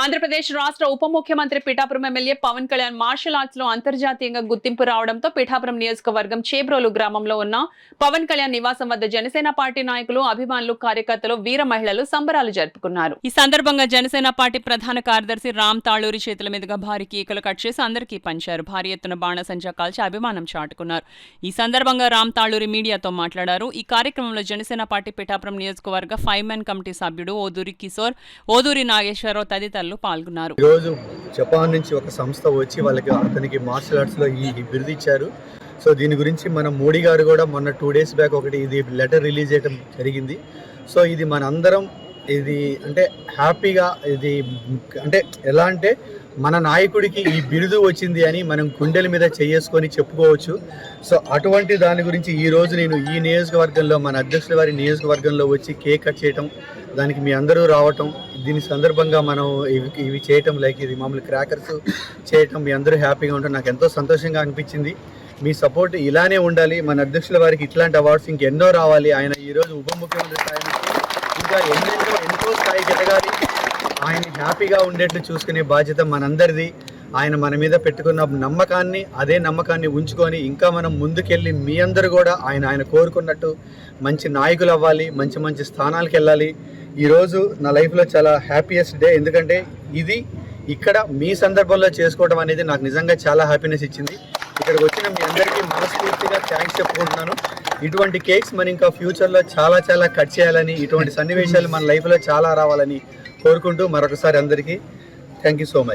ఆంధ్రప్రదేశ్ రాష్ట్ర ఉప ముఖ్యమంత్రి Pithapuram MLA Pawan Kalyan martial arts లో అంతర్జాతీయంగా గుర్తింపు రావడంతో పిఠాపురం నియోజకవర్గం చేబ్రోలు గ్రామంలో ఉన్న పవన్ కళ్యాణ్ నివాసం వద్ద జనసేన పార్టీ నాయకులు, అభిమానులు, కార్యకర్తలు, వీర మహిళలు సంబరాలు జరుపుకున్నారు. ఈ సందర్భంగా జనసేన పార్టీ ప్రధాన కార్యదర్శి రామ్ తాళూరి చేతుల మీదుగా భారీ కేకులు కట్ చేసి అందరికీ పంచారు. భారీ ఎత్తున బాణసంచా కాల్చి అభిమానం చాటుకున్నారు. ఈ సందర్భంగా రామ్ తాళూరి మీడియాతో మాట్లాడారు. ఈ కార్యక్రమంలో జనసేన పార్టీ పిఠాపురం నియోజకవర్గ 5-man కమిటీ సభ్యుడు ఓదూరి కిషోర్, ఓదూరి నాగేశ్వరరావు తదితరులు పాల్గొన్నారు. ఈరోజు జపాన్ నుంచి ఒక సంస్థ వచ్చి అతనికి మార్షల్ ఆర్ట్స్లో ఈ బిరుదు ఇచ్చారు. సో దీని గురించి మన మోడీ గారు కూడా మొన్న 2 days బ్యాక్ ఒకటి ఇది లెటర్ రిలీజ్ చేయడం జరిగింది. సో ఇది మన అందరం ఇది అంటే హ్యాపీగా ఇది అంటే ఎలా అంటే మన నాయకుడికి ఈ బిరుదు వచ్చింది అని మనం గుండెల మీద చేసుకొని చెప్పుకోవచ్చు. సో అటువంటి దాని గురించి ఈరోజు నేను ఈ నియోజకవర్గంలో మన అధ్యక్షుల వారి నియోజకవర్గంలో వచ్చి కేక్ కట్ చేయటం, దానికి మీ అందరూ రావటం, దీని సందర్భంగా మనం ఇవి చేయటం, లైక్ ఇది మామూలు క్రాకర్స్ చేయటం, మీ అందరూ హ్యాపీగా ఉండటం నాకు ఎంతో సంతోషంగా అనిపించింది. మీ సపోర్ట్ ఇలానే ఉండాలి. మన అధ్యక్షుల వారికి ఇట్లాంటి అవార్డ్స్ ఇంకెన్నో రావాలి. ఆయన ఈరోజు ఉప ముఖ్యమంత్రి స్థాయి నుంచి ఇంకా ఎంతో స్థాయికి ఎదగాలి. ఆయన హ్యాపీగా ఉండేట్లు చూసుకునే బాధ్యత మనందరిది. ఆయన మన మీద పెట్టుకున్న నమ్మకాన్ని, అదే నమ్మకాన్ని ఉంచుకొని ఇంకా మనం ముందుకెళ్ళి మీ అందరూ కూడా ఆయన కోరుకున్నట్టు మంచి నాయకులు అవ్వాలి, మంచి మంచి స్థానాలకు వెళ్ళాలి. ఈరోజు నా లైఫ్లో చాలా హ్యాపీయెస్ట్ డే. ఎందుకంటే ఇది ఇక్కడ మీ సందర్భంలో చేసుకోవడం అనేది నాకు నిజంగా చాలా హ్యాపీనెస్ ఇచ్చింది. ఇక్కడికి వచ్చిన మీ అందరికీ మనస్ఫూర్తిగా థ్యాంక్స్ చెప్పుకుంటున్నాను. ఇటువంటి కేక్స్ మనం ఇంకా ఫ్యూచర్లో చాలా కట్ చేయాలని, ఇటువంటి సన్నివేశాలు మన లైఫ్లో చాలా రావాలని కోరుకుంటూ మరొకసారి అందరికీ థ్యాంక్ యూ సో మచ్.